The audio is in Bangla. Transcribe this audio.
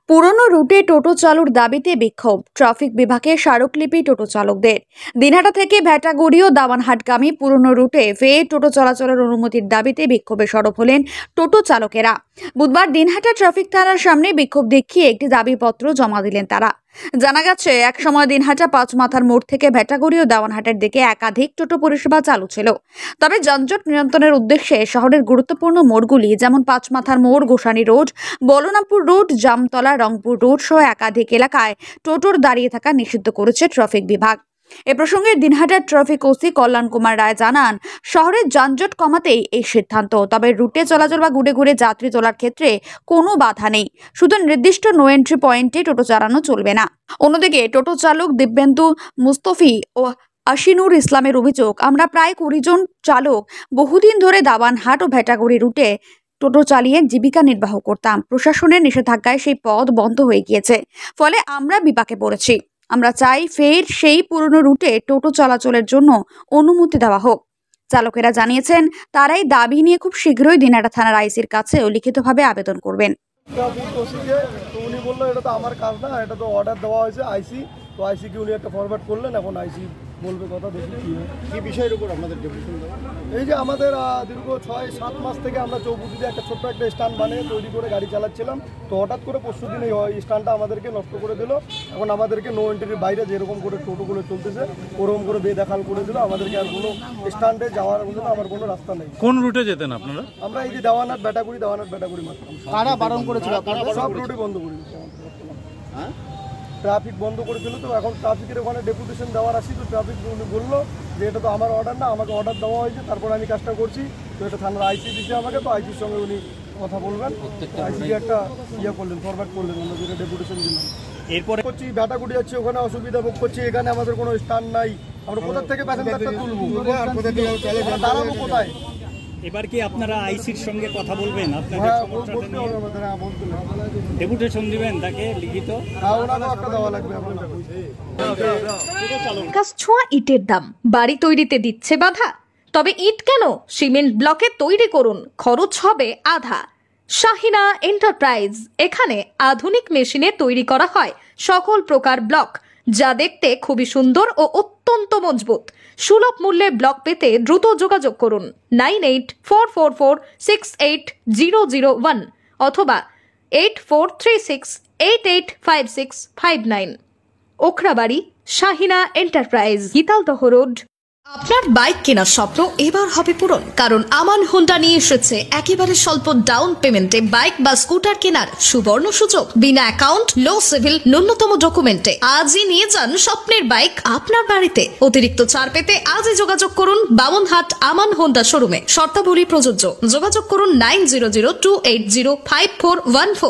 পুরনো রুটে টোটো চালুর দাবিতে বিক্ষোভ ট্রাফিক বিভাগের স্মারকলিপি টোটো চালকদের। দিনহাটা থেকে ভেটাগুড়ি ও দামানহাটগামী পুরনো রুটে ফের টোটো চলাচলের অনুমতির দাবিতে বিক্ষোভে সরব হলেন টোটো চালকেরা। বুধবার দিনহাটা ট্রাফিক থানার সামনে বিক্ষোভ দেখিয়ে একটি দাবিপত্র জমা দিলেন তারা। জানা গেছে, এক সময় দিনহাটা পাঁচমাথার মোড় থেকে ভেটাগুড়ি ও দামানহাটের দিকে একাধিক টোটো পরিষেবা চালু ছিল। তবে যানজট নিয়ন্ত্রণের উদ্দেশ্যে শহরের গুরুত্বপূর্ণ মোড়গুলি যেমন পাঁচমাথার মোড়, Gosani road, Balrampur road, Jamtala, Rangpur road সহ একাধিক এলাকায় টোটোর দাঁড়িয়ে থাকা নিষিদ্ধ করেছে ট্রাফিক বিভাগ। এ প্রসঙ্গে দিনহাটার ট্রাফিক ওসি কল্যাণ কুমার রায় জানান, শহরের যানজট কমাতেই এই সিদ্ধান্ত। তবে রুটে চলাচল বা ঘুরে ঘুরে যাত্রী তোলার ক্ষেত্রে কোনো বাধা নেই, শুধু নির্দিষ্ট নো এন্ট্রি পয়েন্টে টোটো চালানো চলবে না। অন্যদিকে টোটো চালক দিব্যেন্দু মুস্তফি ও আশিনুর ইসলামের অভিযোগ, আমরা প্রায় 20 জন চালক বহুদিন ধরে দাবানহাট ও ভেটাগুড়ি রুটে টোটো চালিয়ে জীবিকা নির্বাহ করতাম। প্রশাসনের নিষেধাজ্ঞায় সেই পথ বন্ধ হয়ে গিয়েছে, ফলে আমরা বিপাকে পড়েছি। আমরা চাই ফের সেই পুরনো রুটে টোটো চলাচলের জন্য অনুমতি দেওয়া হোক। চালকেরা জানিয়েছেন, তারাই দাবি নিয়ে খুব শীঘ্রই দিনহাটা থানার আইসির কাছেও লিখিতভাবে আবেদন করবেন। উনি বললো এটা তো আমার কাজ না, এটা তো অর্ডার দেওয়া হয়েছে আইসি, তো আইসিকে উনি একটা ফরওয়ার্ড করলেন, এখন আইসি বলবে কথা, দেখি কি বিষয়ের উপর আপনাদের ডেপুটেশন দেওয়া। এই যে আমাদের দীর্ঘ 6-7 মাস থেকে আমরা চৌপতিতে একটা ছোট্ট একটা স্ট্যান্ড বানিয়ে তৈরি করে গাড়ি চালাচ্ছিলাম, তো হঠাৎ করে পরশু দিন এই স্ট্যান্ডটা আমাদেরকে নষ্ট করে দিল। এখন আমাদেরকে নো এন্ট্রির বাইরে যেরকম করে টোটোগুলো চলতেছে ওরকম করে বেদখল করে দিল। আমাদেরকে আর কোনো স্ট্যান্ডে যাওয়ার জন্য আমার কোনো রাস্তা নেই। কোন রুটে যেতেন আপনারা? আমরা এই যে দেওয়ানহাট ভেটাগুড়ি মারতাম। কারা বারণ করেছিল? সব রুটে বন্ধ করে দিচ্ছে। হ্যাঁ, ট্রাফিক বন্ধ করেছিল, তো এখন ট্রাফিকের ওখানে ডেপুটেশন দেওয়ার আসি, তো ট্রাফিক উনি বললো যে এটা তো আমার অর্ডার না, আমাকে অর্ডার দেওয়া হয়েছে, তারপর আমি কাজটা করছি, তো এটা থানার আইসি দিচ্ছে আমাকে, তো আইসির সঙ্গে উনি কথা বলবেন। আইসিকে একটা করলেন, ফরওয়ার্ড করলেন, আমরা যেটা ডেপুটেশন দিলাম। এরপরে করছি ভেটাগুড়ি যাচ্ছি, ওখানে অসুবিধা ভোগ করছি, এখানে আমাদের কোনো স্ট্যান্ড নাই, আমরা কোথা থেকে প্যাসেঞ্জারটা তুলবো, দাঁড়াবো কোথায়? এবার কি আপনারা আইসির সঙ্গে কথা বলবেন? আপনাদের ডেপুটেশন দিবেন তাকে লিখিত? ছোঁয়া ইটের দাম বাড়ি তৈরিতে দিচ্ছে বাধা? তবে ইট কেন, সিমেন্ট ব্লকে তৈরি করুন, খরচ হবে আধা। শাহিনা এন্টারপ্রাইজ, এখানে আধুনিক মেশিনে তৈরি করা হয় সকল প্রকার ব্লক, যা দেখতে খুবই সুন্দর ও অত্যন্ত মজবুত। সুলভ মূল্যে ব্লক পেতে দ্রুত যোগাযোগ করুন 9844468001 অথবা 8436885659। Okhrabari, Shahina enterprise, Gitaldaha road. আপনার বাইক কেনার স্বপ্ন এবার হবে পূরণ, কারণ আমান হোন্ডা নিয়ে এসেছে একেবারে স্বল্প ডাউন পেমেন্টে বাইক বা স্কুটার কেনার সুবর্ণ সুযোগ। বিনা অ্যাকাউন্ট, লো সিভিল, ন্যূনতম ডকুমেন্টে আজই নিয়ে যান স্বপ্নের বাইক আপনার বাড়িতে। অতিরিক্ত ছাড় পেতে আজই যোগাযোগ করুন বামনহাট আমান হোন্ডা শোরুমে। শর্তাবলী প্রযোজ্য। যোগাযোগ করুন 9002805414।